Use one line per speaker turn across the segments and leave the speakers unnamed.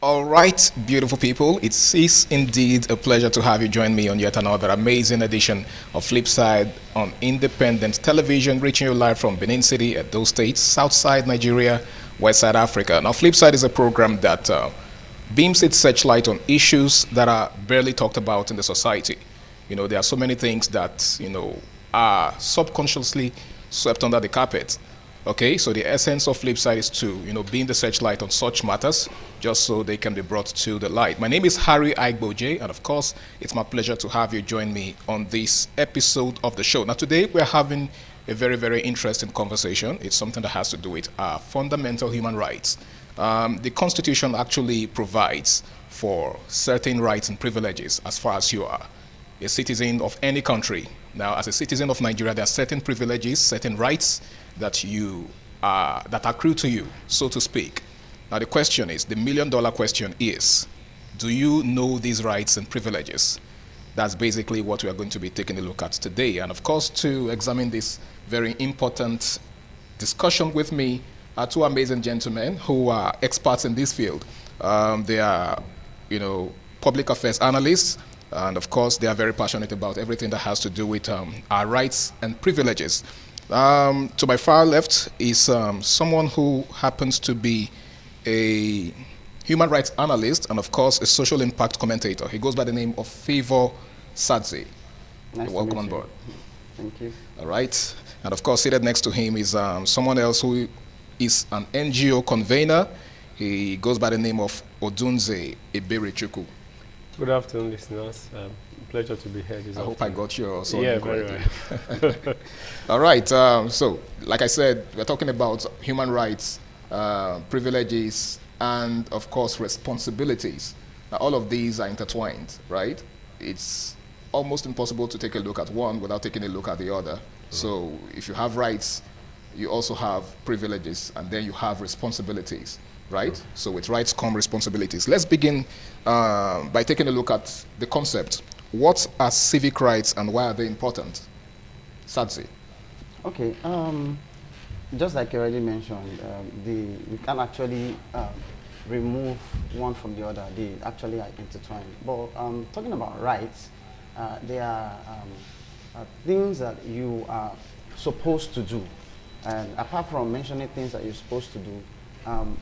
All right, beautiful people. It is indeed a pleasure to have you join me on yet another amazing edition of Flipside on independent television, reaching you live from Benin City, Edo State, Southside Nigeria, Westside Africa. Now, Flipside is a program that beams its searchlight on issues that are barely talked about in the society. There are so many things that, are subconsciously swept under the carpet. Okay, so the essence of Flipside is to, beam the searchlight on such matters just so they can be brought to the light. My name is Harry Aigboje, and of course, it's my pleasure to have you join me on this episode of the show. Now, today we're having a very, very interesting conversation. It's something that has to do with our fundamental human rights. The Constitution actually provides for certain rights and privileges as far as you are a citizen of any country. Now, as a citizen of Nigeria, there are certain privileges, certain rights that accrue to you, so to speak. Now, the million-dollar question is, do you know these rights and privileges? That's basically what we are going to be taking a look at today. And of course, to examine this very important discussion with me are two amazing gentlemen who are experts in this field. They are, public affairs analysts, and of course, they are very passionate about everything that has to do with our rights and privileges. To my far left is someone who happens to be a human rights analyst and, of course, a social impact commentator. He goes by the name of Favor Sadze.
Nice
Welcome on board.
Thank you.
All right. And, of course, seated next to him is someone else who is an NGO convener. He goes by the name of Odunze Eberichukwu.
Good afternoon, listeners. Pleasure to be here this afternoon.
Hope I got your surname
Yeah,
correctly.
very well.
All right. So, like I said, we're talking about human rights, privileges, and, of course, responsibilities. Now, all of these are intertwined, right? It's almost impossible to take a look at one without taking a look at the other. So, if you have rights, you also have privileges, and then you have responsibilities. Right? So with rights come responsibilities. Let's begin by taking a look at the concept. What are civic rights and why are they important? Sadzi.
Okay. Just like you already mentioned, we can actually remove one from the other. They actually are intertwined. But talking about rights, they are things that you are supposed to do. And apart from mentioning things that you're supposed to do,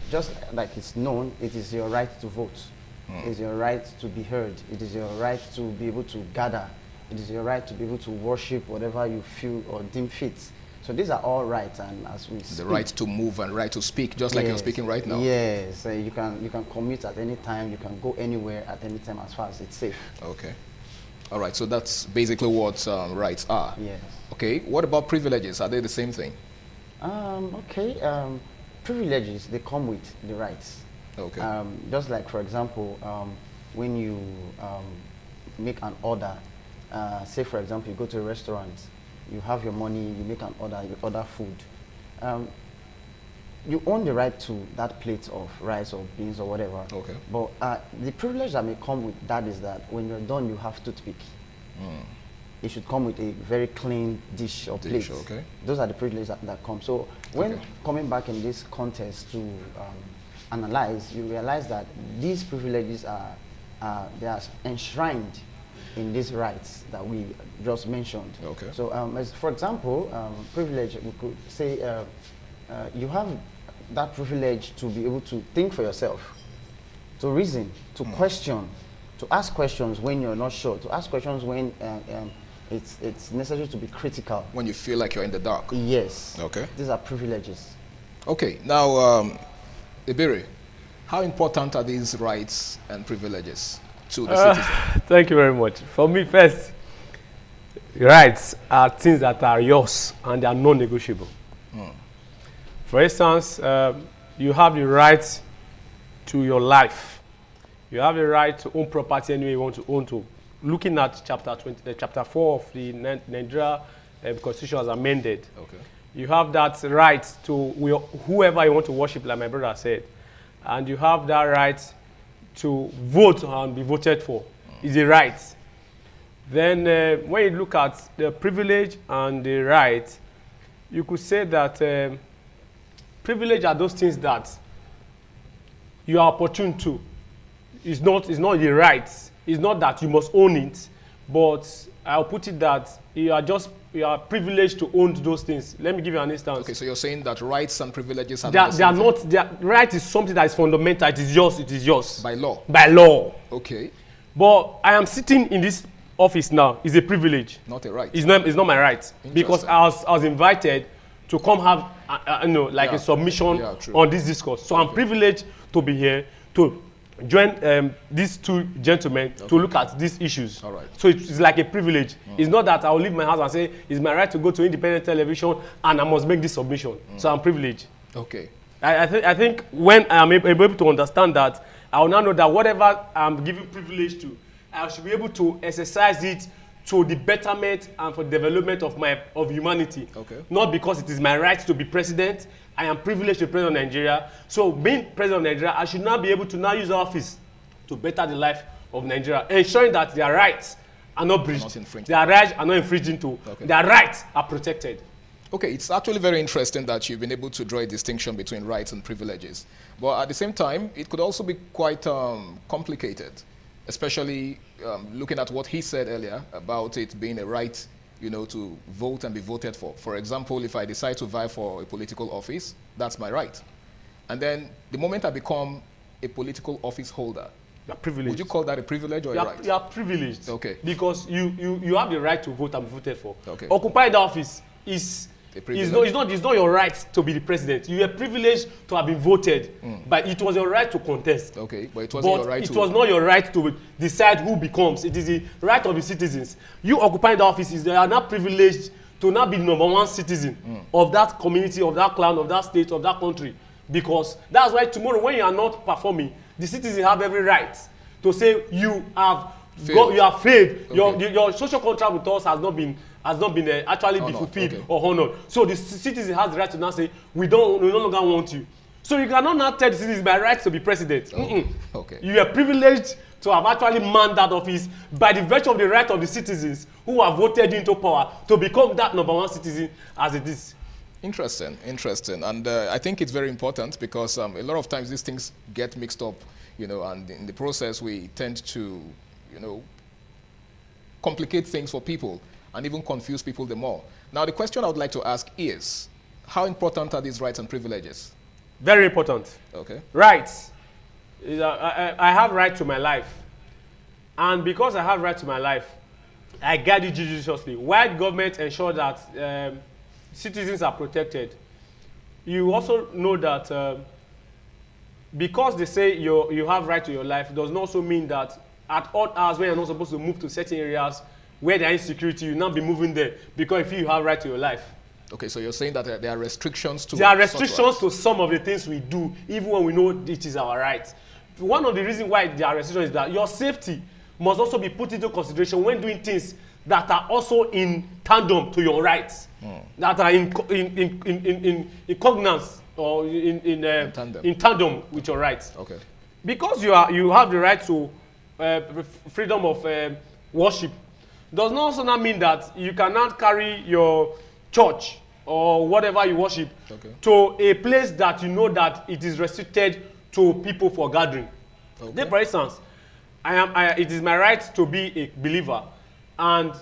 just like it's known, it is your right to vote. It is your right to be heard. It is your right to be able to gather. It is your right to be able to worship whatever you feel or deem fit. So these are all rights, and as we speak,
the right to move and right to speak, just like you're speaking right now.
Yes, you can commute at any time. You can go anywhere at any time as far as it's safe.
Okay. All right. So that's basically what rights are.
Yes.
Okay. What about privileges? Are they the same thing?
Okay. Privileges, they come with the rights.
Okay.
Just like, for example, when you make an order, say, for example, you go to a restaurant, you have your money, you make an order, you order food. You own the right to that plate of rice or beans or whatever.
Okay.
But the privilege that may come with that is that when you're done, you have toothpick. It should come with a very clean dish or plate.
Okay.
Those are the privileges that come. So when coming back in this context to analyze, you realize that these privileges they are enshrined in these rights that we just mentioned.
Okay.
So as for example, privilege, we could say you have that privilege to be able to think for yourself, to reason, to question, to ask questions when you're not sure, to ask questions when it's necessary to be critical.
When you feel like you're in the dark.
Yes.
Okay.
These are privileges.
Okay. Now, Iberi, how important are these rights and privileges to the citizen?
Thank you very much. For me, first, rights are things that are yours and they are non-negotiable. For instance, you have the right to your life. You have the right to own property anywhere you want to own to. Looking at chapter 4 of the Nigeria Constitution as amended, you have that right to whoever you want to worship, like my brother said, and you have that right to vote and be voted for. It's a right. Then when you look at the privilege and the right, you could say that privilege are those things that you are opportune to. it's not the right. It's not that you must own it, but I'll put it that you are privileged to own those things. Let me give you an instance.
Okay, so you're saying that rights and privileges are
they are not. Right is something that is fundamental. It is yours. It is yours
by law.
By law.
Okay.
But I am sitting in this office now. It's a privilege.
Not a right.
It's not my right, because I was invited to come have a submission on this discourse. So I'm privileged to be here to join these two gentlemen to look at these issues.
All right.
So it's like a privilege. It's not that I'll leave my house and say it's my right to go to independent television and I must make this submission. So I'm privileged.
Okay.
I think when I'm able to understand that, I will now know that whatever I'm given privilege to, I should be able to exercise it to the betterment and for the development of humanity.
Okay.
Not because it is my right to be president. I am privileged to be president of Nigeria. So being president of Nigeria, I should now be able to now use our office to better the life of Nigeria, ensuring that their rights are not breached. Their rights are not infringed into. Okay. Their rights are protected.
Okay, it's actually very interesting that you've been able to draw a distinction between rights and privileges. But at the same time, it could also be quite complicated, especially looking at what he said earlier about it being a right, to vote and be voted for. For example, if I decide to vie for a political office, that's my right. And then the moment I become a political office holder,
you are privileged.
Would you call that a privilege or a right?
You are privileged.
Okay.
Because you have the right to vote and be voted for.
Okay.
Occupy the office is it's not your right to be the president. You are privileged to have been voted, but it was your right to contest.
Okay, but it wasn't your right
to. It was not your right to decide who becomes. It is the right of the citizens. You occupying the offices, they are not privileged to not be the #1 citizen of that community, of that clan, of that state, of that country. Because that's why tomorrow, when you are not performing, the citizens have every right to say you have failed. You have failed. Okay. Your social contract with us has not been actually be fulfilled or honored. So the citizen has the right to now say we no longer want you. So you cannot now tell the citizens by right to be president.
Okay.
You are privileged to have actually manned that office by the virtue of the right of the citizens who have voted into power to become that #1 citizen as it is.
Interesting. And I think it's very important because a lot of times these things get mixed up, and in the process we tend to, complicate things for people and even confuse people the more. Now, the question I would like to ask is, how important are these rights and privileges?
Very important.
Okay.
Rights. I have right to my life. And because I have right to my life, I guard it judiciously. While government ensure that citizens are protected, you also know that because they say you have right to your life, does not also mean that at odd hours when you're not supposed to move to certain areas where there is insecurity, you now be moving there because if you have right to your life. Okay, so you're saying that there are restrictions to... There are restrictions to some of the things we do, even when we know it is our right. One of the reasons why there are restrictions is that your safety must also be put into consideration when doing things that are also in tandem to your rights, that are in cognizance or in tandem with your rights. Okay. Because you have the right to freedom of worship, does not also not mean that you cannot carry your church or whatever you worship to a place that you know that it is restricted to people for gathering. Then, for instance, it is my right to be a believer, and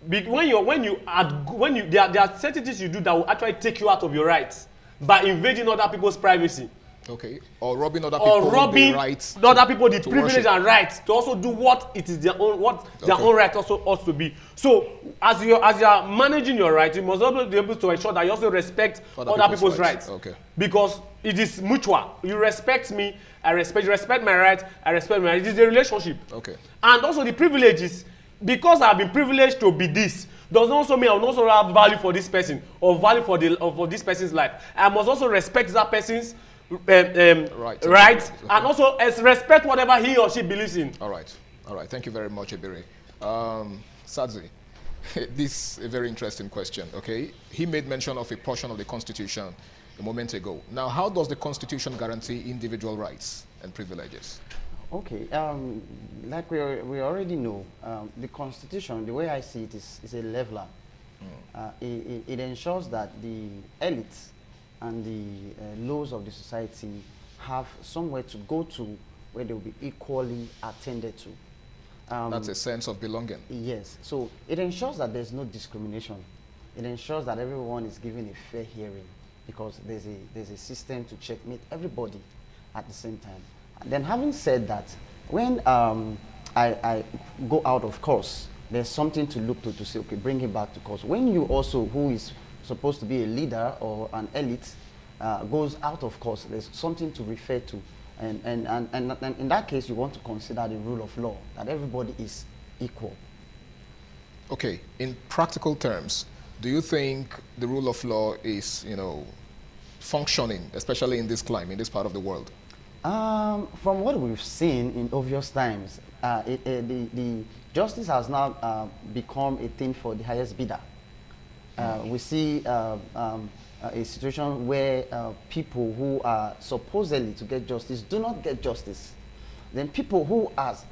there are certain things you do that will actually take you out of your rights by invading other people's privacy. Okay, or robbing other people the rights other people the privilege and rights to also do what it is their own right also ought to be. So as you are managing your rights, you must also be able to ensure that you also respect other people's rights. Okay. Because it is mutual. You respect me, you respect my rights, I respect my rights. It is a relationship. Okay. And also the privileges, because I have been privileged to be this, does not also mean I will also have value for this person or value for this person's life. I must also respect that person's right, and also respect whatever he or she believes in. All right. Thank you very much, Ebere. Sadzi, this is a very interesting question. Okay, he made mention of a portion of the Constitution a moment ago. Now, how does the Constitution guarantee individual rights and privileges?
Okay, like we already know, the Constitution, the way I see it, is a leveler. It ensures that the elites and the laws of the society have somewhere to go to where they will be equally attended to.
That's a sense of belonging.
Yes. So it ensures that there's no discrimination. It ensures that everyone is given a fair hearing because there's a system to checkmate everybody at the same time. And then having said that, when I go out of course, there's something to look to say, okay, bring him back to course. When you also, who is supposed to be a leader or an elite, goes out of course, there's something to refer to. And in that case, you want to consider the rule of law, that everybody is equal.
Okay, in practical terms, do you think the rule of law is, functioning, especially in this climate, in this part of the world?
From what we've seen in obvious times, the justice has now become a thing for the highest bidder. We see a situation where people who are supposedly to get justice do not get justice. Then people who, as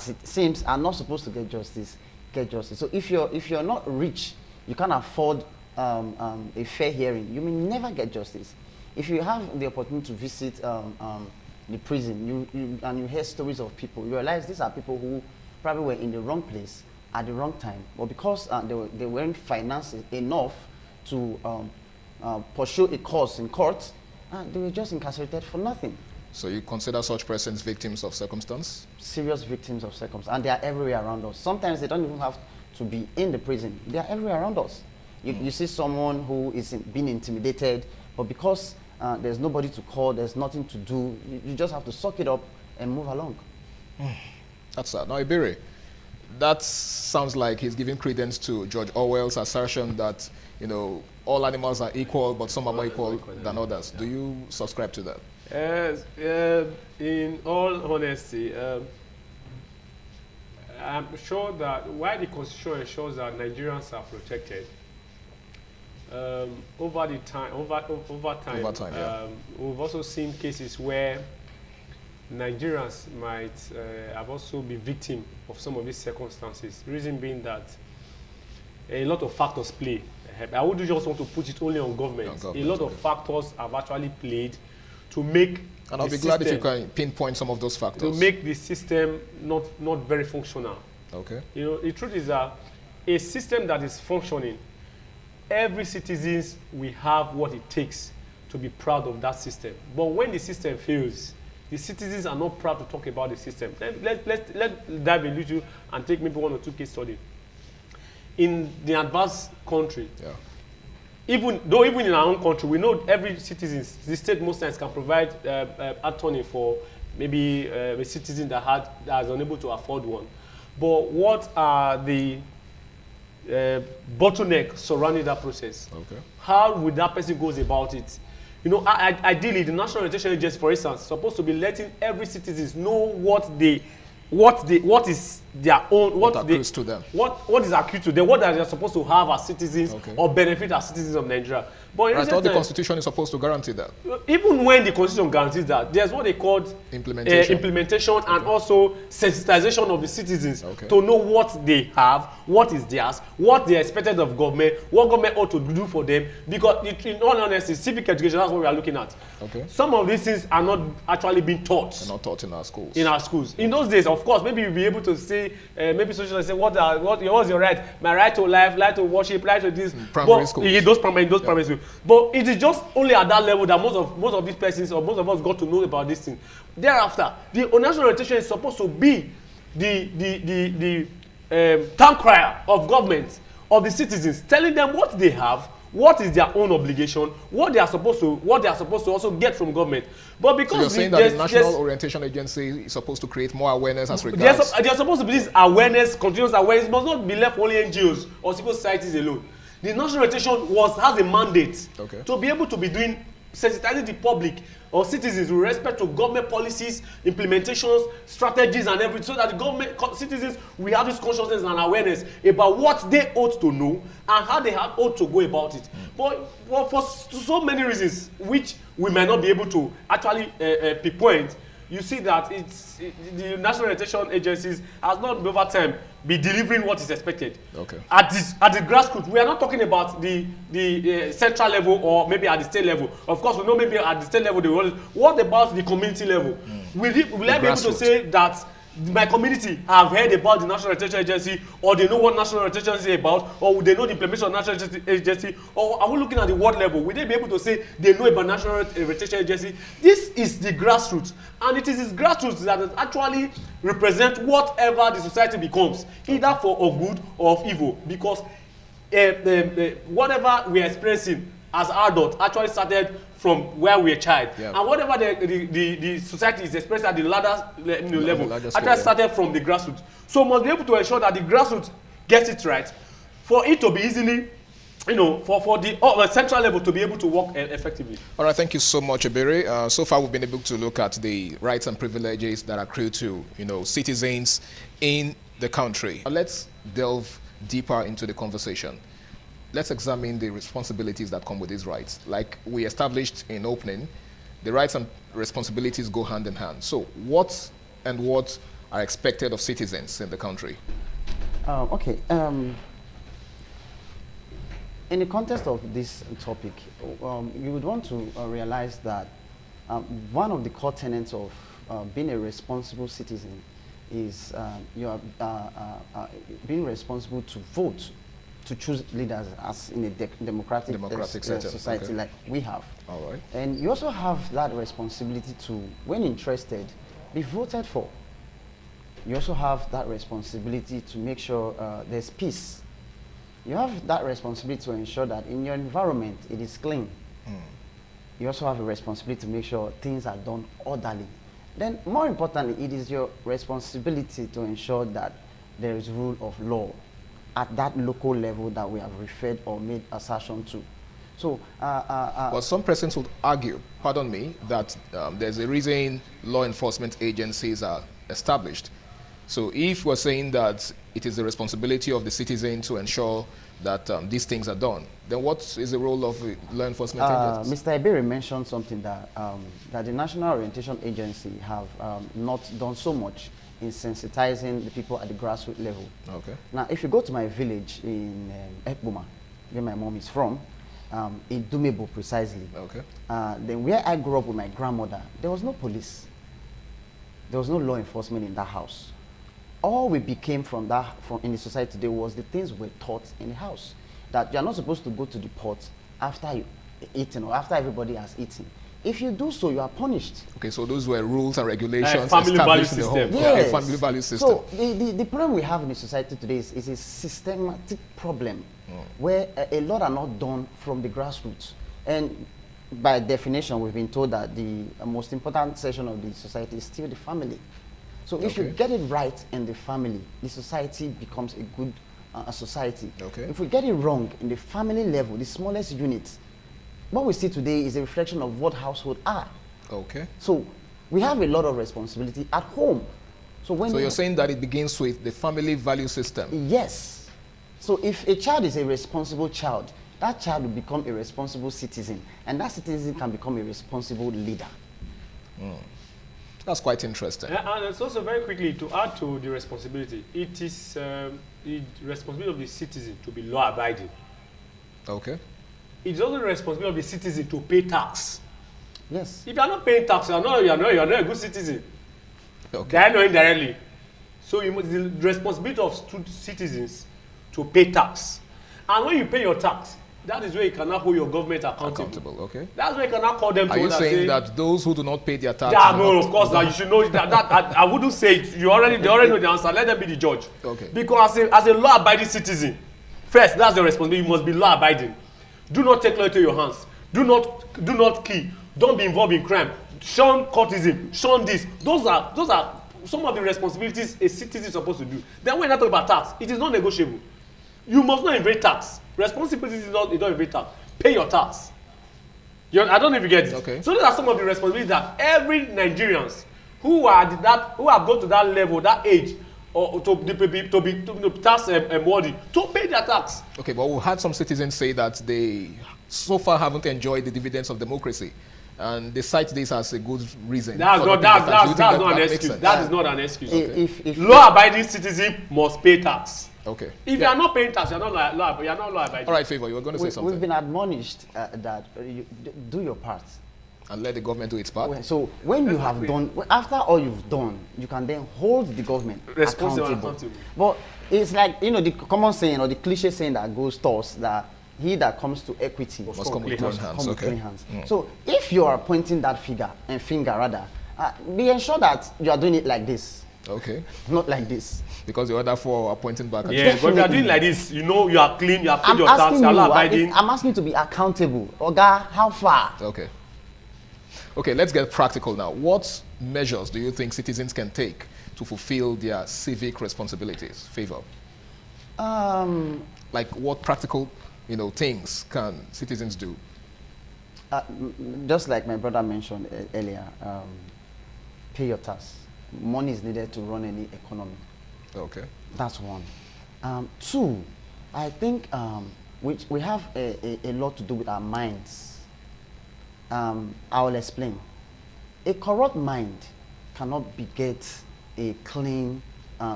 it seems, are not supposed to get justice, get justice. So if you're not rich, you can't afford a fair hearing, you may never get justice. If you have the opportunity to visit the prison, and you hear stories of people, you realize these are people who probably were in the wrong place at the wrong time, but because they weren't financed enough to pursue a cause in court, they were just incarcerated for nothing.
So you consider such persons victims of circumstance?
Serious victims of circumstance, and they are everywhere around us. Sometimes they don't even have to be in the prison. They are everywhere around us. You see someone who is being intimidated, but because there's nobody to call, there's nothing to do, you just have to suck it up and move along.
That's sad. Now, Iberi, that sounds like he's giving credence to George Orwell's assertion that, all animals are equal, but some are more equal than others. Do you subscribe to that?
In all honesty, I'm sure that while the Constitution ensures that Nigerians are protected, over time,
yeah.
We've also seen cases where Nigerians might have also been victim of some of these circumstances. Reason being that a lot of factors play. I wouldn't just want to put it only on government. A lot of factors have actually played to make.
And I'll be glad if you can pinpoint some of those factors.
To make the system not very functional.
Okay.
The truth is that a system that is functioning, every citizen will have what it takes to be proud of that system. But when the system fails, the citizens are not proud to talk about the system. Let's dive a little and take maybe one or two case studies. In the advanced country,
yeah.
Even in our own country, we know every citizen, the state most times can provide attorney for maybe a citizen that is unable to afford one. But what are the bottleneck surrounding that process?
Okay.
How would that person goes about it? Ideally, the National Orientation Agency, for instance, is supposed to be letting every citizen know what is their own, what is accrued to them, what they are supposed to have as citizens, okay, or benefit as citizens of Nigeria. But
I thought the Constitution is supposed to guarantee that.
Even when the Constitution guarantees that, there's what they call implementation okay, and also sensitization of the citizens, okay, to know what they have, what is theirs, what they are expected of government, what government ought to do for them. Because in all honesty, civic education, that's what we are looking at.
Okay.
Some of these things are not actually being taught.
They're not taught in our schools.
In those days, of course, maybe you'll be able to say, maybe social say, what's your right? My right to life, right to worship, right to this.
Primary schools.
In those primary schools. But it is just only at that level that most of these persons or most of us got to know about this thing. Thereafter, the national orientation is supposed to be the town crier of government, of the citizens, telling them what they have, what is their own obligation, what they are supposed to also get from government. But because
so you're saying that the National Orientation Agency is supposed to create more awareness as regards.
There's supposed to be this awareness, continuous awareness. It must not be left only NGOs or civil societies alone. The National Orientation has a mandate, okay, to be able to be doing sensitizing the public or citizens with respect to government policies, implementations, strategies, and everything, so that the government citizens will have this consciousness and awareness about what they ought to know and how they ought to go about it. But for so many reasons, which we might not be able to actually pinpoint, you see that the National Orientation Agencies has not over time be delivering what is expected.
Okay.
At the grassroots, we are not talking about the central level or maybe at the state level. Of course, we know maybe at the state level, what about the community level? will I be able to say that my community have heard about the National Retention Agency, or they know what National Retention Agency is about, or will they know the implementation of National Agency, or are we looking at the world level? Will they be able to say they know about National Retention Agency? This is the grassroots, and it is this grassroots that actually represent whatever the society becomes, either for of good or of evil, because whatever we are experiencing as adults actually started from where we are a child, and whatever the society is expressing at the ladder level actually started from the grassroots. So must be able to ensure that the grassroots gets it right, for it to be easily, for the central level to be able to work effectively.
All right, thank you so much, Ebere. So far, we've been able to look at the rights and privileges that accrue to citizens in the country. Let's delve deeper into the conversation. Let's examine the responsibilities that come with these rights. Like we established in opening, the rights and responsibilities go hand in hand. So what are expected of citizens in the country?
Okay. In the context of this topic, you would want to realize that one of the core tenets of being a responsible citizen is you are being responsible to vote, to choose leaders as in a democratic society like we have.
All right.
And you also have that responsibility to, when interested, be voted for. You also have that responsibility to make sure there's peace. You have that responsibility to ensure that in your environment it is clean. You also have a responsibility to make sure things are done orderly. Then, more importantly, it is your responsibility to ensure that there is rule of law at that local level that we have referred or made assertion to. So,
well, some persons would argue, pardon me, that there's a reason law enforcement agencies are established. So if we're saying that it is the responsibility of the citizen to ensure that these things are done, then what is the role of law enforcement agencies?
Mr. Ebere mentioned something that, that the National Orientation Agency have not done so much in sensitizing the people at the grassroots level.
Okay.
Now, if you go to my village in Ekboma, where my mom is from, in Dumebo precisely,
okay.
Then where I grew up with my grandmother, there was no police. There was no law enforcement in that house. All we became from in the society today was the things we were taught in the house. That you are not supposed to go to the pot after you eaten or after everybody has eaten. If you do so, you are punished.
Okay, so those were rules and regulations
family value
established in the home.
system.
Yes.
Yeah, family value system.
So the problem we have in the society today is a systematic problem where a lot are not done from the grassroots. And by definition, we've been told that the most important section of the society is still the family. So if you get it right in the family, the society becomes a good society.
Okay.
If we get it wrong in the family level, the smallest unit, what we see today is a reflection of what households are.
Okay.
So we have a lot of responsibility at home. So
you're saying that it begins with the family value system?
Yes. So if a child is a responsible child, that child will become a responsible citizen, and that citizen can become a responsible leader.
That's quite interesting.
And it's also very quickly to add to the responsibility. It is the responsibility of the citizen to be law-abiding.
Okay.
It's also the responsibility of the citizen to pay tax.
Yes.
If you are not paying tax, you're not a good citizen.
Okay.
Directly or indirectly. So the responsibility of citizens to pay tax. And when you pay your tax, that is where you cannot hold your government accountable.
Okay.
That's where you cannot call them to
Are you saying
say,
that those who do not pay their tax?
Yeah, no, of course, you should know that. I wouldn't say it. They already know the answer. Let them be the judge.
Okay.
Because as a law-abiding citizen, first, that's the responsibility. You must be law-abiding. Do not take law into your hands. Do not kill. Don't be involved in crime. Shun courtesan. Shun this. Those are some of the responsibilities a citizen is supposed to do. Then when I talk about tax, it is not negotiable. You must not evade tax. Responsibility is not evade tax. Pay your tax. I don't know if you get it.
Okay.
So these are some of the responsibilities that every Nigerians who have gone to that level, that age, or to be tax worthy, to pay their tax.
Okay, but we had some citizens say that they so far haven't enjoyed the dividends of democracy, and they cite this as a good reason.
That's not an excuse. That is not an excuse.
Okay. If
law-abiding citizen must pay tax.
Okay.
If you are not paying tax, you are not law-abiding.
All right, Favor, you were going to say something.
We've been admonished that you do your part.
And let the government do its part.
So when you have done, after all you've done, you can then hold the government accountable. But it's like, you know, the common saying or the cliche saying that goes towards that he that comes to equity
must come with clean hands.
So if you are pointing that finger, be ensured that you are doing it like this.
Okay.
Not like this.
Because the other four are pointing back at you.
Yeah, but if you are doing like this, you know you are clean, you have paid your tax, you are abiding.
I'm asking you to be accountable. Oga, how far?
Okay. Okay, let's get practical now. What measures do you think citizens can take to fulfill their civic responsibilities? Favor. Like what practical, things can citizens do?
Just like my brother mentioned earlier, pay your tax. Money is needed to run any economy.
Okay.
That's one. Two, I think we have a lot to do with our minds. I will explain. A corrupt mind cannot beget a clean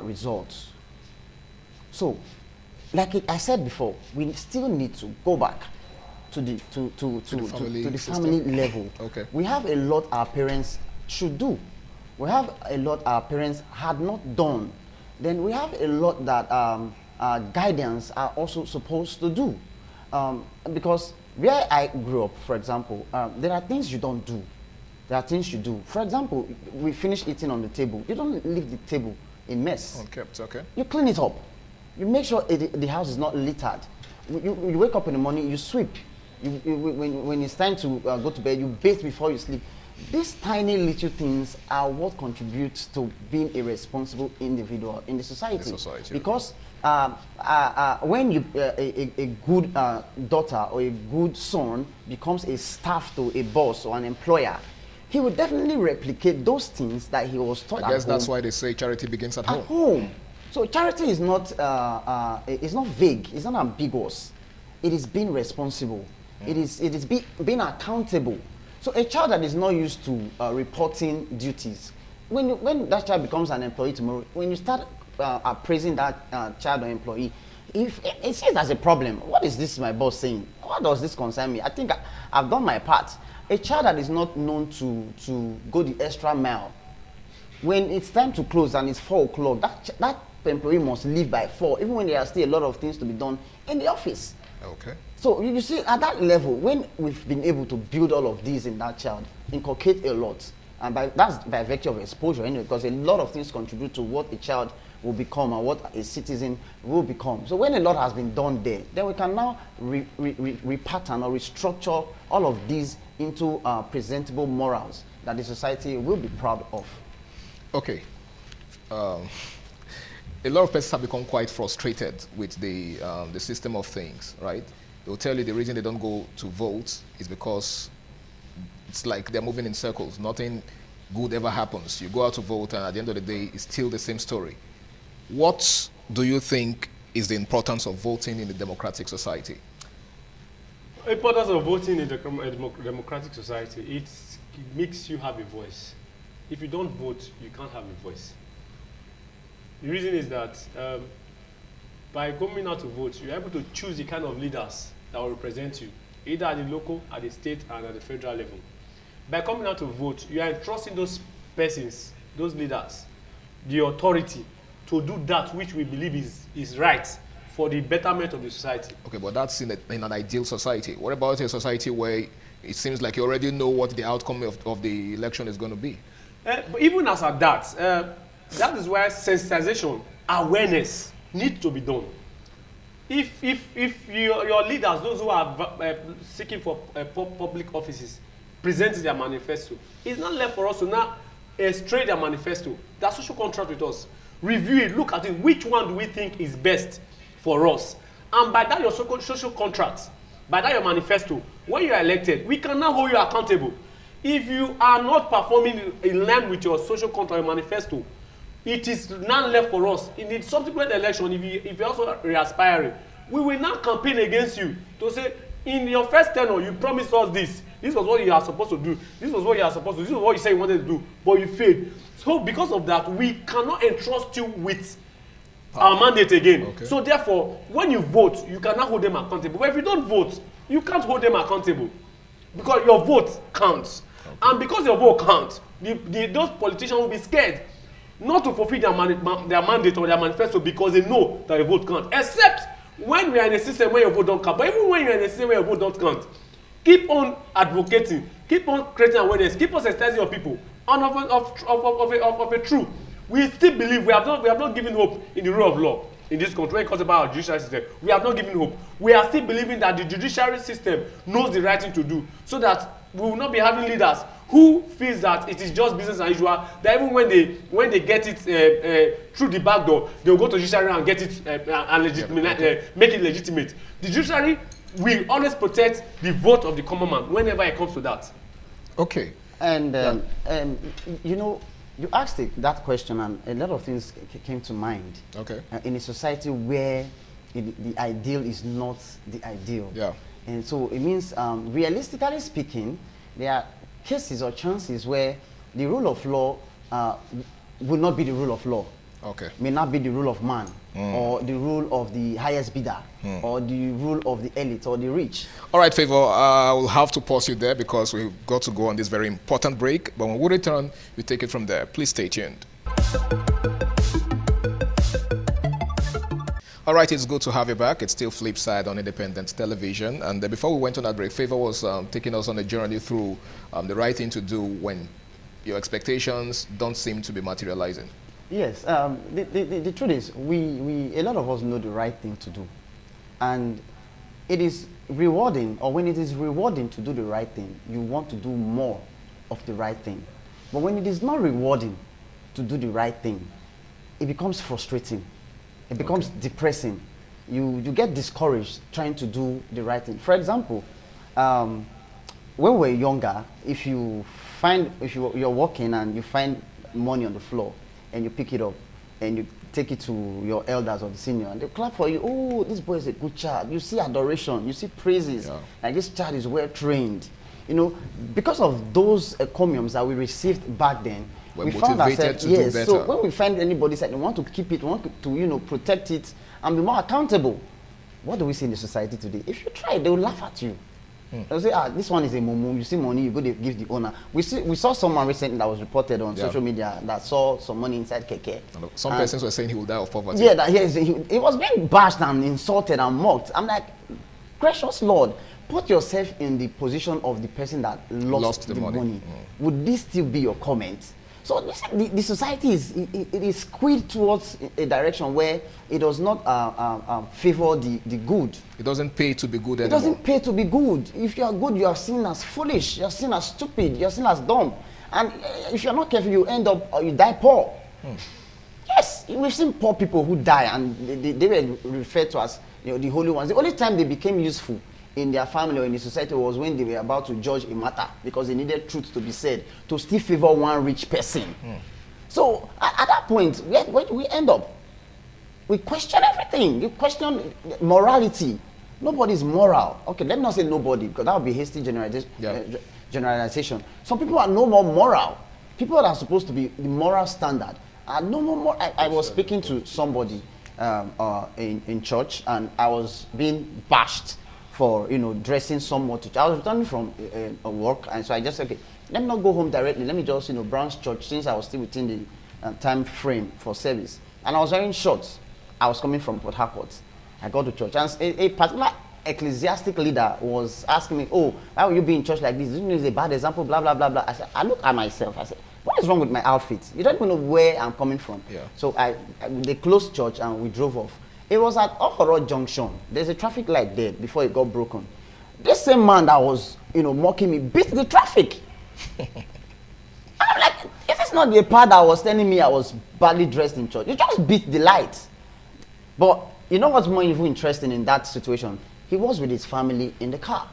result. So, like I said before, we still need to go back to the family level.
Okay.
We have a lot our parents should do. We have a lot our parents had not done. Then we have a lot that guidance are also supposed to do. Because where I grew up, for example, there are things you don't do. There are things you do. For example, we finish eating on the table. You don't leave the table in mess.
Unkept, okay.
You clean it up. You make sure the house is not littered. You wake up in the morning, you sweep. When it's time to go to bed, you bathe before you sleep. These tiny little things are what contributes to being a responsible individual in the society. Because when a good daughter or a good son becomes a staff to a boss or an employer, he will definitely replicate those things that he was taught at home.
I guess that's why they say charity begins at home.
At home. So charity is not vague. It's not ambiguous. It is being responsible. It is being accountable. So a child that is not used to reporting duties, when that child becomes an employee tomorrow, when you start appraising that child or employee, if it sees as a problem, what is this my boss saying? What does this concern me? I think I've done my part. A child that is not known to go the extra mile, when it's time to close and it's 4 o'clock, that employee must leave by 4, even when there are still a lot of things to be done in the office.
Okay.
So you see, at that level, when we've been able to build all of these in that child, inculcate a lot, and that's by virtue of exposure, anyway, because a lot of things contribute to what a child will become and what a citizen will become. So when a lot has been done there, then we can now repattern or restructure all of these into presentable morals that the society will be proud of.
Okay. A lot of persons have become quite frustrated with the system of things, right? They'll tell you the reason they don't go to vote is because it's like they're moving in circles. Nothing good ever happens. You go out to vote, and at the end of the day, it's still the same story. What do you think is the importance of voting in a democratic society?
The importance of voting in a democratic society, it makes you have a voice. If you don't vote, you can't have a voice. The reason is that by going out to vote, you're able to choose the kind of leaders that will represent you, either at the local, at the state, and at the federal level. By coming out to vote, you are entrusting those persons, those leaders, the authority to do that which we believe is right for the betterment of the society. Okay,
but that's in an ideal society. What about a society where it seems like you already know what the outcome of the election is going to be?
But even as at that, that is where sensitization, awareness need to be done. If your leaders, those who are seeking for public offices, present their manifesto, it's not left for us to now stray their manifesto, their social contract with us, review it, look at it, which one do we think is best for us? And by that your social contract, by that your manifesto, when you are elected, we can now hold you accountable. If you are not performing in line with your social contract, your manifesto, it is now left for us. In the subsequent election, if you also re-aspiring, we will now campaign against you to say, in your first tenure, you promised us this. This was what you are supposed to do. This was what you are supposed to do. This was what you said you wanted to do, but you failed. So because of that, we cannot entrust you with our mandate again. Okay. So therefore, when you vote, you cannot hold them accountable. But if you don't vote, you can't hold them accountable because your vote counts. And because your vote counts, those politicians will be scared not to fulfill their mandate or their manifesto because they know that your vote counts. Except when we are in a system where your vote don't count. But even when you are in a system where your vote don't count, keep on advocating, keep on creating awareness, keep on sensitizing your people and of a truth. We still believe we have not given hope in the rule of law in this country when it comes about our judicial system. We have not given hope. We are still believing that the judiciary system knows the right thing to do, so that we will not be having leaders who feels that it is just business as usual, that even when they get it through the back door, they will go to judiciary and get it make it legitimate. The judiciary will always protect the vote of the common man whenever it comes to that.
Okay.
And you know, you asked that question, and a lot of things came to mind.
Okay.
In a society where the ideal is not the ideal.
Yeah.
And so it means, realistically speaking, there are cases or chances where the rule of law will not be the rule of law.
Okay.
May not be the rule of man, or the rule of the highest bidder, or the rule of the elite or the rich.
All right, Favor, I will have to pause you there because we've got to go on this very important break. But when we return, we take it from there. Please stay tuned. All right, it's good to have you back. It's still Flipside on Independent Television. And before we went on that break, Favor was taking us on a journey through the right thing to do when your expectations don't seem to be materializing.
Yes, the truth is, a lot of us know the right thing to do. And it is rewarding, or when it is rewarding to do the right thing, you want to do more of the right thing. But when it is not rewarding to do the right thing, it becomes frustrating. It becomes depressing. You get discouraged trying to do the right thing. For example, when we're younger, if you're walking and you find money on the floor and you pick it up and you take it to your elders or the senior and they clap for you, oh, this boy is a good child. You see adoration, you see praises, like this child is well trained. You know, because of those encomiums that we received back then,
we're
we found ourselves,
to do better.
So when we find anybody that we want to keep it, we want to protect it and be more accountable. What do we see in the society today? If you try, they will laugh at you. They'll say, this one is a mumu. You see money, you go to give the owner. We saw someone recently that was reported on social media that saw some money inside keke.
Some persons were saying he will die of poverty.
Yeah, he was being bashed and insulted and mocked. I'm like, gracious Lord, put yourself in the position of the person that lost the money. Would this still be your comment? So the society is skewed towards a direction where it does not favor the good.
It doesn't pay to be good anymore.
It doesn't pay to be good. If you are good, you are seen as foolish, you are seen as stupid, you are seen as dumb. And if you're not careful, you end up, you die poor. Yes, we've seen poor people who die, and they were referred to as the holy ones. The only time they became useful in their family or in the society was when they were about to judge a matter because they needed truth to be said to still favor one rich person. So at that point, where do we end up? We question everything. You question morality. Nobody's moral. Okay, let me not say nobody because that would be hasty generalization. Some people are no more moral. People that are supposed to be the moral standard are no more. I was speaking to somebody in church, and I was being bashed for dressing somewhat. I was returning from work, and so I just said, okay, let me not go home directly. Let me just browse church since I was still within the time frame for service. And I was wearing shorts. I was coming from Port Harcourt. I got to church, and a particular ecclesiastic leader was asking me, "Oh, why will you be in church like this? This is a bad example." Blah blah blah blah. I said, I looked at myself. I said, what is wrong with my outfit? You don't even know where I'm coming from. So they closed church and we drove off. It was at Okoro Junction. There's a traffic light there before it got broken. This same man that was, mocking me beat the traffic. I'm like, if it's not the part that was telling me I was badly dressed in church, you just beat the light. But you know what's more even interesting in that situation? He was with his family in the car.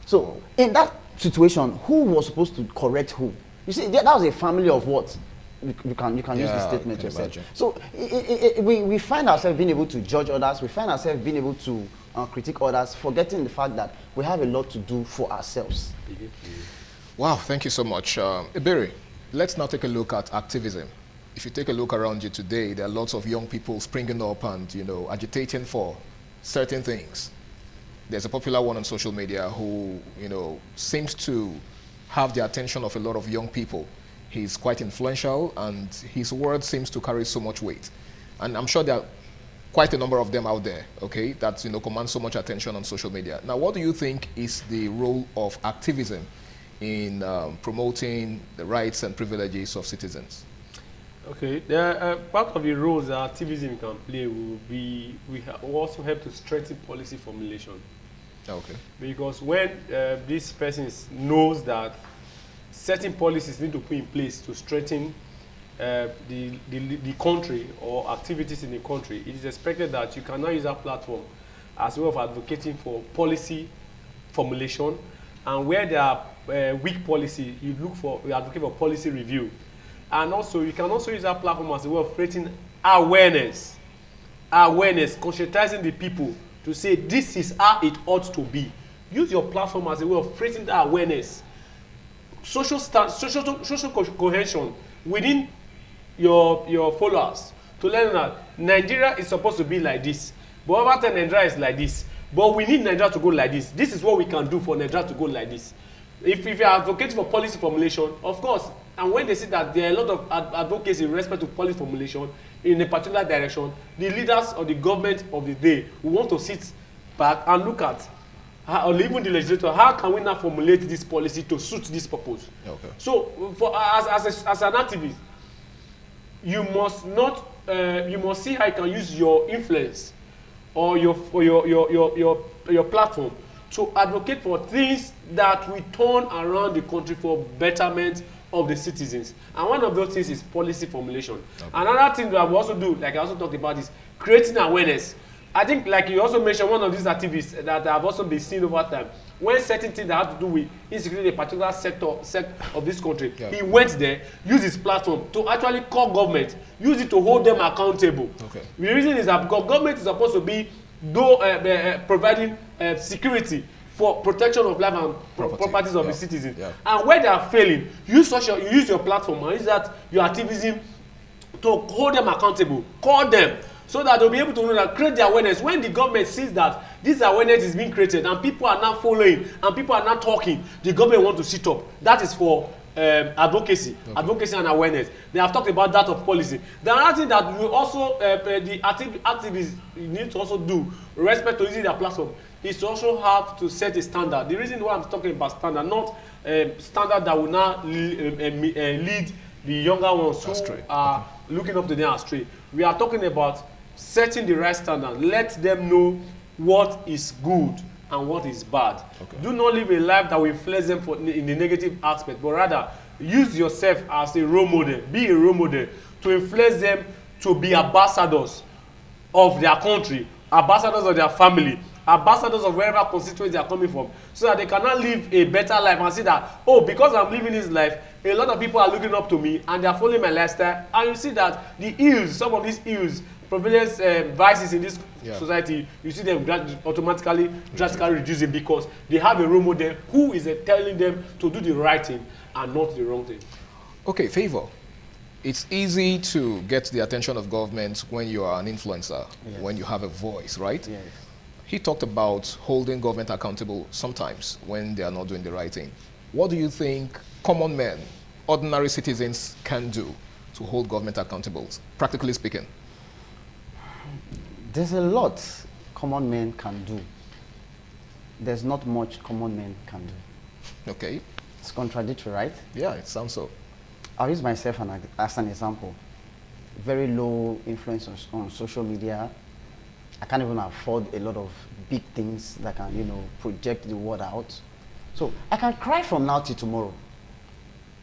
So in that situation, who was supposed to correct who? You see, that was a family of what? You can use the statement yourself. Imagine. So we find ourselves being able to judge others. We find ourselves being able to critique others, forgetting the fact that we have a lot to do for ourselves.
Wow, thank you so much. Iberi, let's now take a look at activism. If you take a look around you today, there are lots of young people springing up and agitating for certain things. There's a popular one on social media who seems to have the attention of a lot of young people. He's quite influential, and his word seems to carry so much weight. And I'm sure there are quite a number of them out there, okay, that command so much attention on social media. Now, what do you think is the role of activism in promoting the rights and privileges of citizens?
Okay, part of the roles that activism can play will be, we also help to strengthen policy formulation.
Okay.
Because when this person knows that certain policies need to put in place to strengthen the country or activities in the country, it is expected that you cannot use that platform as a way of advocating for policy formulation, and where there are weak policy, you advocate for policy review. And also, you can also use that platform as a way of creating awareness, conscientizing the people to say this is how it ought to be. Use your platform as a way of creating that awareness. Social cohesion within your followers to learn that Nigeria is supposed to be like this, but over time Nigeria is like this, but we need Nigeria to go like this. This is what we can do for Nigeria to go like this. If you are advocating for policy formulation, of course, and when they see that there are a lot of advocates in respect to policy formulation in a particular direction, the leaders of the government of the day will want to sit back and look at, or even the legislator, how can we now formulate this policy to suit this purpose? Okay. So, as an activist, you must not, you must see how you can use your influence or your platform to advocate for things that will turn around the country for betterment of the citizens. And one of those things is policy formulation. Okay. Another thing that we also do, like I also talked about, is creating awareness. I think, like you also mentioned, one of these activists that have also been seen over time, when certain things that have to do with insecurity in a particular sector of this country, he went there, used his platform to actually call government, use it to hold them accountable. Okay. The reason is that because government is supposed to be providing security for protection of life and properties of the citizens. Yeah. And where they are failing, use your platform and use that your activism to hold them accountable, call them, so that they'll be able to know that, create the awareness. When the government sees that this awareness is being created and people are not following and people are not talking, the government want to sit up. That is for advocacy, advocacy and awareness. They have talked about that of policy. The other thing that we also, the activists need to also do, with respect to using their platform, is to also have to set a standard. The reason why I'm talking about standard, not standard that will now lead the younger ones who are looking up to them astray. We are talking about setting the right standard. Let them know what is good and what is bad. Okay. Do not live a life that will influence them in the negative aspect, but rather use yourself as a role model. Be a role model to influence them to be ambassadors of their country, ambassadors of their family, ambassadors of wherever constituency they are coming from, so that they cannot live a better life and see that, oh, because I'm living this life, a lot of people are looking up to me and they are following my lifestyle. And you see that the ills, some of these ills, prevalence vices in this society, you see them automatically, drastically reducing because they have a role model who is telling them to do the right thing and not the wrong thing.
Okay, Favor. It's easy to get the attention of government when you are an influencer, when you have a voice, right? Yes. He talked about holding government accountable sometimes when they are not doing the right thing. What do you think common men, ordinary citizens can do to hold government accountable, practically speaking?
There's a lot common men can do. There's not much common men can do.
Okay.
It's contradictory, right?
Yeah, it sounds so.
I'll use myself as an example. Very low influence on social media. I can't even afford a lot of big things that can, project the word out. So I can cry from now till tomorrow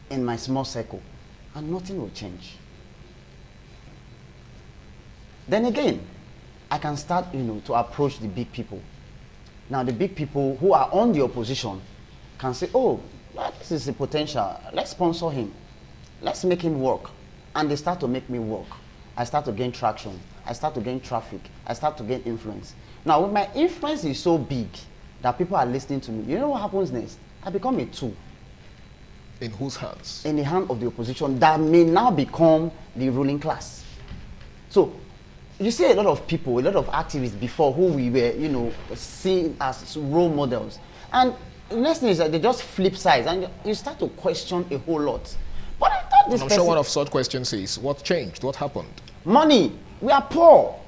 in my small circle and nothing will change. Then again, I can start, to approach the big people. Now the big people who are on the opposition can say, oh, this is a potential. Let's sponsor him. Let's make him work. And they start to make me work. I start to gain traction. I start to gain traffic. I start to gain influence. Now, when my influence is so big that people are listening to me, you know what happens next? I become a tool.
In whose hands?
In the hand of the opposition that may now become the ruling class. So, you see a lot of people, a lot of activists before who we were, seeing as role models. And the next thing is that they just flip sides and you start to question a whole lot. But I thought this
I'm
person,
sure one of such questions is, what changed? What happened?
money, we are poor.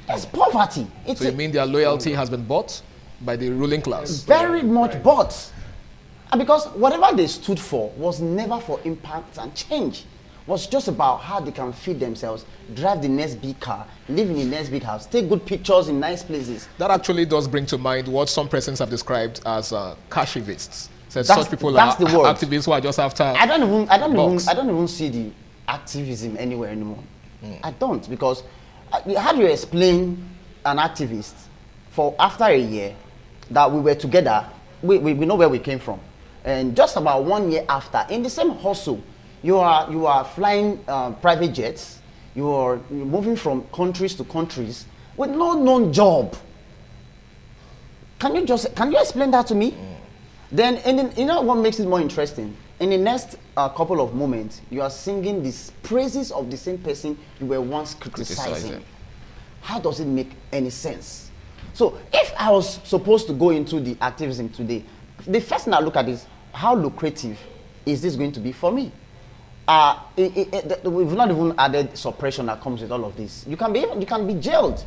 It's poverty. It's
So you mean their loyalty has been bought by the ruling class?
very much bought. And because whatever they stood for was never for impact and change. Was just about how they can feed themselves, drive the next big car, live in the next big house, take good pictures in nice places.
That actually does bring to mind what some persons have described as cashivists. Said
That's-
such people
that's
are
the word.
activists who are just after
I don't
bucks.
even see the activism anywhere anymore. I don't, because how do you explain an activist for after a year that we were together, we know where we came from, and just about 1 year after, in the same hustle, you are flying private jets, you're moving from countries to countries with no known job. Can you explain that to me? Then, and then, you know what makes it more interesting? In the next couple of moments, you are singing the praises of the same person you were once criticizing. How does it make any sense? So, if I was supposed to go into the activism today, the first thing I look at is how lucrative is this going to be for me? We've not even added suppression that comes with all of this. You can be jailed.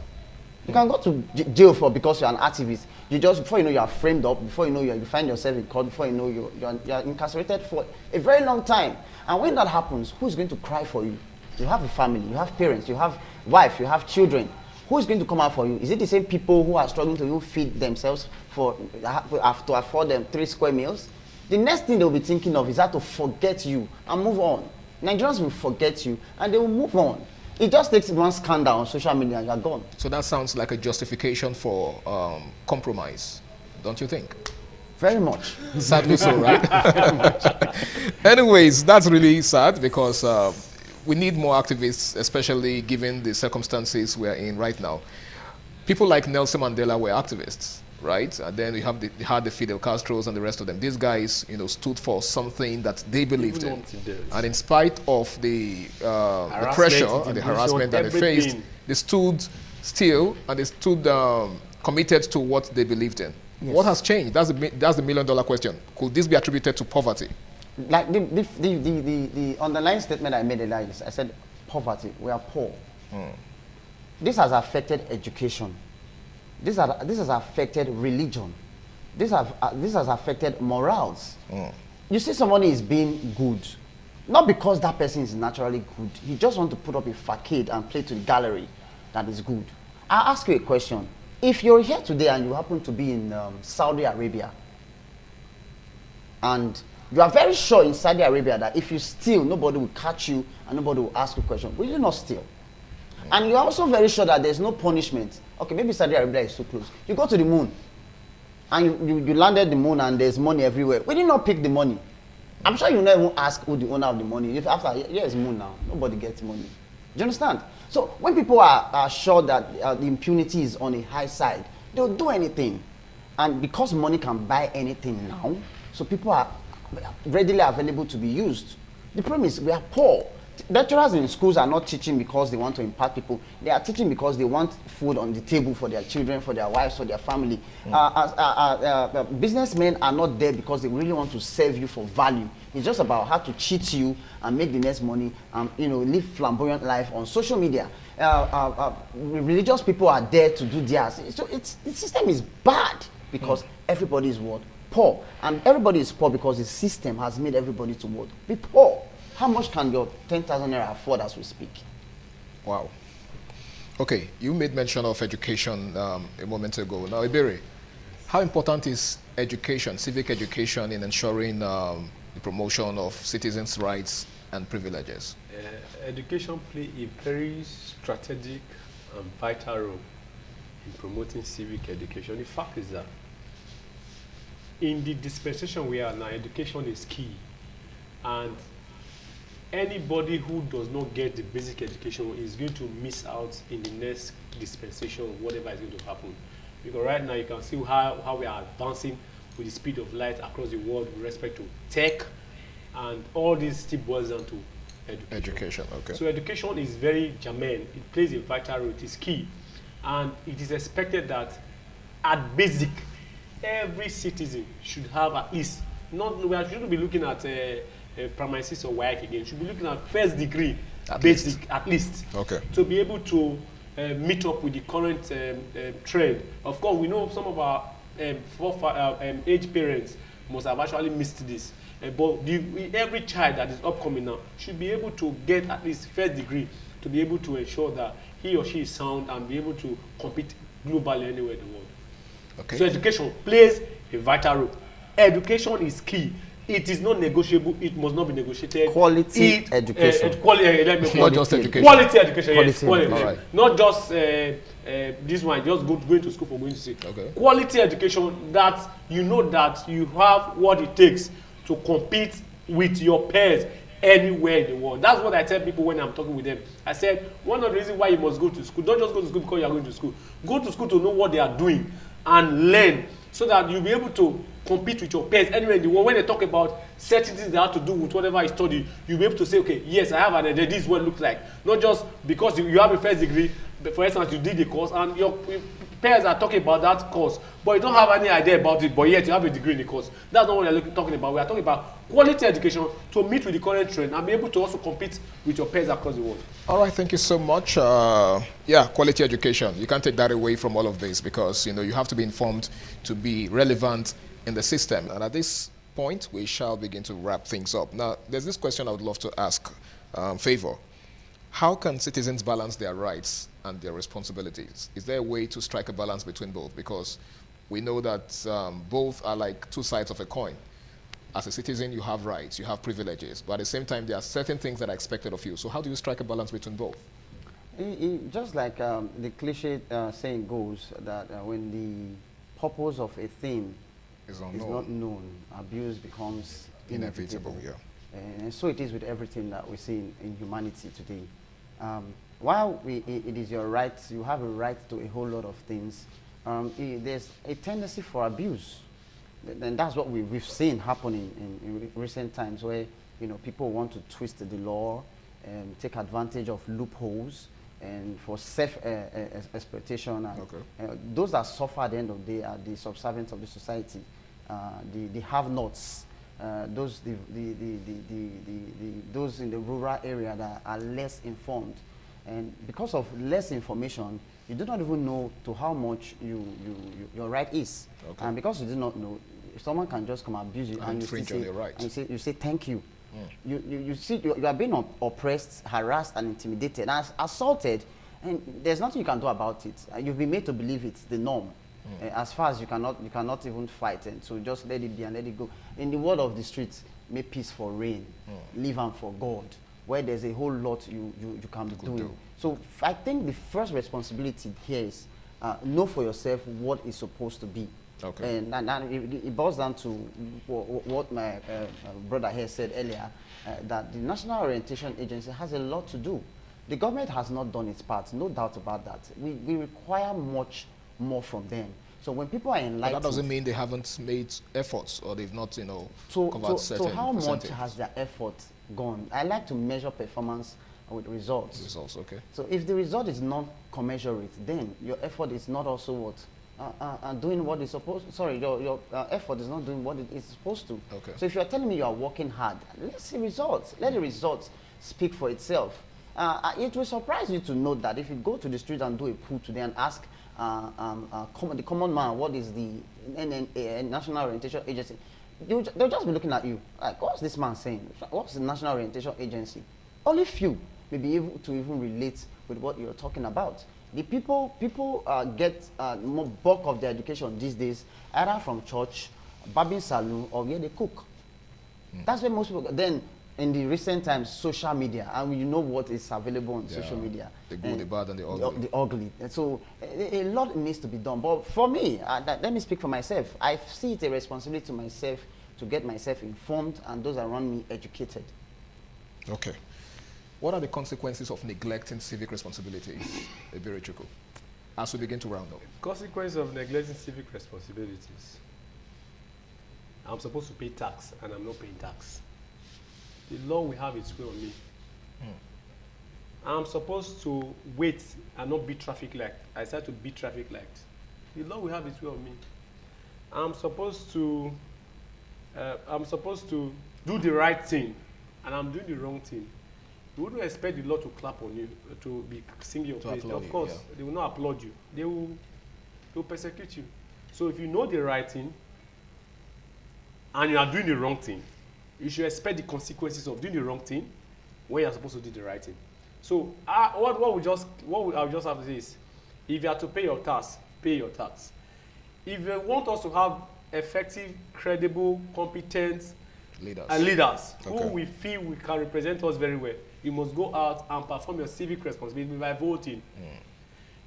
You can go to jail because you're an activist. Before you know, you are framed up. Before you know, you find yourself in court. Before you know, you're incarcerated for a very long time. And when that happens, who's going to cry for you? You have a family, you have parents, you have wife, you have children. Who's going to come out for you? Is it the same people who are struggling to even feed themselves to afford them 3 square meals? The next thing they'll be thinking of is how to forget you and move on. Nigerians will forget you and they will move on. It just takes one scandal on social media and you're gone.
So that sounds like a justification for compromise, don't you think?
Very much.
Sadly so, right? Anyways, that's really sad because we need more activists, especially given the circumstances we're in right now. People like Nelson Mandela were activists, right? And then we had the Fidel Castros and the rest of them. These guys, stood for something that they believed in. And in spite of the pressure and the harassment that they faced, they stood still and they stood committed to what they believed in. Yes. What has changed? That's the million-dollar question. Could this be attributed to poverty?
Like the underlying statement I made earlier is, I said poverty. We are poor. This has affected education. This has affected religion. This has affected morals. You see somebody is being good, not because that person is naturally good. He just wants to put up a facade and play to the gallery that is good. I'll ask you a question. If you're here today and you happen to be in Saudi Arabia, and you are very sure in Saudi Arabia that if you steal, nobody will catch you and nobody will ask you a question, will you not steal? And you're also very sure that there's no punishment. Okay, maybe Saudi Arabia is too close. You go to the moon, and you landed the moon and there's money everywhere. We did not pick the money. I'm sure you never ask who the owner of the money. If after, here's moon now, nobody gets money. Do you understand? So when people are sure that the impunity is on a high side, they'll do anything. And because money can buy anything now, so people are readily available to be used. The problem is we are poor. Lecturers in schools are not teaching because they want to impact people. They are teaching because they want food on the table for their children, for their wives, for their family. Businessmen are not there because they really want to serve you for value. It's just about how to cheat you and make the next money and live flamboyant life on social media. Religious people are there to do theirs. So the system is bad because everybody is what? Poor. And everybody is poor because the system has made everybody to what? Be poor. How much can your 10,000 naira afford as we speak?
Wow. Okay, you made mention of education a moment ago. Now, Iberi, how important is education, civic education, in ensuring the promotion of citizens' rights and privileges?
Education plays a very strategic and vital role in promoting civic education. The fact is that in the dispensation we are now, education is key. And anybody who does not get the basic education is going to miss out in the next dispensation, whatever is going to happen. Because right now you can see how we are advancing with the speed of light across the world with respect to tech, and all this still boils down to education. Okay. So education is very germane. It plays a vital role. It is key. And it is expected that at basic, every citizen should have at least, we shouldn't be looking at primary six or WAEC again. Should be looking at first degree, basic at least,
okay,
to be able to meet up with the current trend. Of course, we know some of our age parents must have actually missed this. But every child that is upcoming now should be able to get at least first degree to be able to ensure that he or she is sound and be able to compete globally anywhere in the world.
Okay.
So education plays a vital role. Education is key. It is not negotiable. It must not be negotiated.
Quality education.
Not just education.
Quality education,
Quality,
yes. Quality.
all right.
Not just this one, just going to school for going to see.
Okay.
Quality education that you know that you have what it takes to compete with your peers anywhere in the world. That's what I tell people when I'm talking with them. I said, one of the reasons why you must go to school, don't just go to school because you are going to school. Go to school to know what they are doing and learn so that you'll be able to compete with your peers anywhere in the world. When they talk about certain things that have to do with whatever I study, you'll be able to say, okay, yes, I have an idea, this is what it looks like. Not just because you have a first degree, but for instance, you did a course and your peers are talking about that course, but you don't have any idea about it, but yet you have a degree in the course. That's not what we're talking about. We are talking about quality education to meet with the current trend and be able to also compete with your peers across the world.
All right, thank you so much. Yeah, quality education. You can't take that away from all of this because, you know, you have to be informed to be relevant in the system. And at this point, we shall begin to wrap things up. Now, there's this question I would love to ask, Favor. How can citizens balance their rights and their responsibilities? Is there a way to strike a balance between both? Because we know that both are like two sides of a coin. As a citizen, you have rights, you have privileges, but at the same time, there are certain things that are expected of you. So how do you strike a balance between both?
Just like the cliche saying goes, that when the purpose of a thing is not known, abuse becomes inevitable.
Yeah.
And so it is with everything that we see in humanity today. While it is your right, you have a right to a whole lot of things, there's a tendency for abuse. And that's what we've seen happening in recent times, where, you know, people want to twist the law and take advantage of loopholes and for self-exploitation. Those that suffer at the end of the day are the subservients of the society, the have-nots, those in the rural area that are less informed. And because of less information, you do not even know to how much your right is. Okay. And because you do not know, someone can just come abuse you and you say thank you. You see, you are being oppressed, harassed, and intimidated, and assaulted, and there's nothing you can do about it. You've been made to believe it's the norm. As far as you cannot even fight, and so just let it be and let it go. In the word of the streets, make peace for rain, live and for God, where there's a whole lot you can be doing. So I think the first responsibility here is know for yourself what is supposed to be. Okay. And it boils down to what my brother here said earlier, that the National Orientation Agency has a lot to do. The government has not done its part, no doubt about that. We require much more from them. So when people are enlightened...
But that doesn't mean they haven't made efforts or they've not, covered certain
So how
percentage.
much has their effort gone? I like to measure performance with results.
Results, okay.
So if the result is not commensurate, then your effort is not also what doing what is supposed to. Sorry, your effort is not doing what it is supposed to.
Okay.
So if you are telling me you are working hard, let's see results. Let the results speak for itself. It will surprise you to know that if you go to the street and do a poll today and ask the common man what is the National Orientation Agency, they'll just be looking at you like, what's this man saying? What's the National Orientation Agency? Only few may be able to even relate with what you're talking about. The people get more bulk of their education these days either from church, barbing salon, or where they cook. That's where most people go. Then in the recent times, social media, and you know what is available on social media.
The good, the bad, and the ugly.
The ugly. And so a lot needs to be done. But for me, let me speak for myself. I see it a responsibility to myself to get myself informed and those around me educated.
Okay. What are the consequences of neglecting civic responsibilities, Eberichuku, as we begin to round up?
Consequence of neglecting civic responsibilities. I'm supposed to pay tax, and I'm not paying tax. The law will have its way on me. I'm supposed to wait and not beat traffic light. I start to beat traffic light. The law will have its way on me. I'm supposed to do the right thing, and I'm doing the wrong thing, you wouldn't expect the Lord to clap on you, to be singing your praise. Of course, they will not applaud you. They will persecute you. So if you know the right thing and you are doing the wrong thing, you should expect the consequences of doing the wrong thing when you are supposed to do the right thing. So what I'll just have to say is, if you are to pay your tax, pay your tax. If you want us to have effective, credible, competent leaders who we feel we can represent us very well, you must go out and perform your civic responsibility by voting.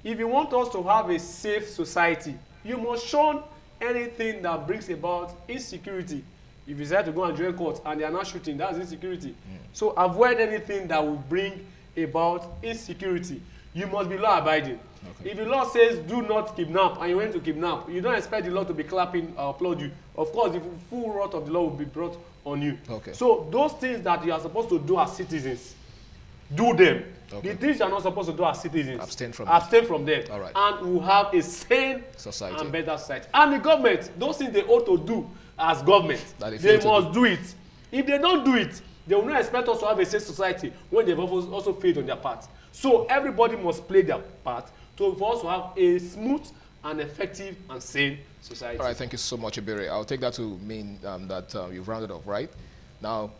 If you want us to have a safe society, you must shun anything that brings about insecurity. If you decide to go and join court and they are not shooting, that's insecurity. So avoid anything that will bring about insecurity. You must be law abiding. If the law says do not kidnap and you went to kidnap, you don't expect the law to be clapping or applaud you. Of course, the full wrath of the law will be brought on you. So those things that you are supposed to do as citizens, do them. The things you are not supposed to do as citizens, abstain from them.
All right.
And we'll have a sane
society
and better society. And the government, those things they ought to do as government, they must do it. If they don't do it, they will not expect us to have a safe society when they've also failed on their part. So everybody must play their part for us to have a smooth and effective and sane society.
All right, thank you so much, Ebere. I'll take that to mean that you've rounded off, right? Now,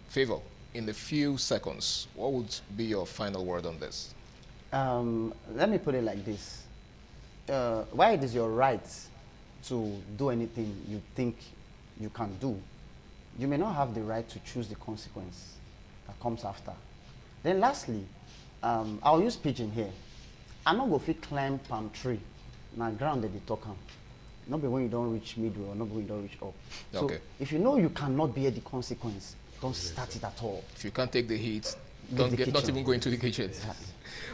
Favor, in the few seconds, what would be your final word on this?
Let me put it like this. While it is your right to do anything you think you can do, you may not have the right to choose the consequence that comes after. Then lastly, I'll use pigeon here. I'm not going to climb palm tree. Now ground that they talk on. Not be when you don't reach middle or not when you don't reach up. So if you know you cannot bear the consequence, don't start it at all.
If you can't take the heat, not even go into the kitchen. Exactly.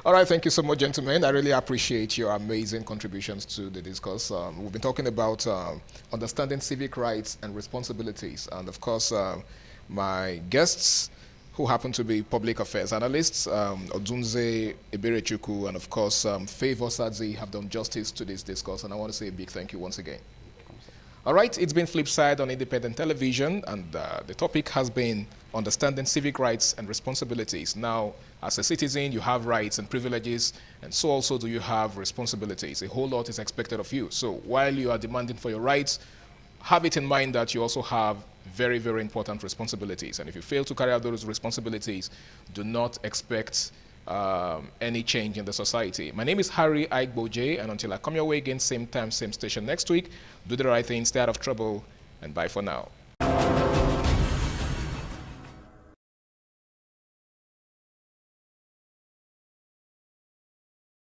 All right, thank you so much, gentlemen. I really appreciate your amazing contributions to the discourse. We've been talking about understanding civic rights and responsibilities. And of course, my guests, who happen to be public affairs analysts, Odunze Eberechukwu, and of course, Favor Sadzi, have done justice to this discourse. And I want to say a big thank you once again. All right, it's been Flipside on independent television, and the topic has been understanding civic rights and responsibilities. Now, as a citizen, you have rights and privileges, and so also do you have responsibilities. A whole lot is expected of you. So while you are demanding for your rights, have it in mind that you also have very, very important responsibilities. And if you fail to carry out those responsibilities, do not expect any change in the society. My name is Harry Aigboje, and until I come your way again, same time, same station next week, do the right thing, stay out of trouble, and bye for now.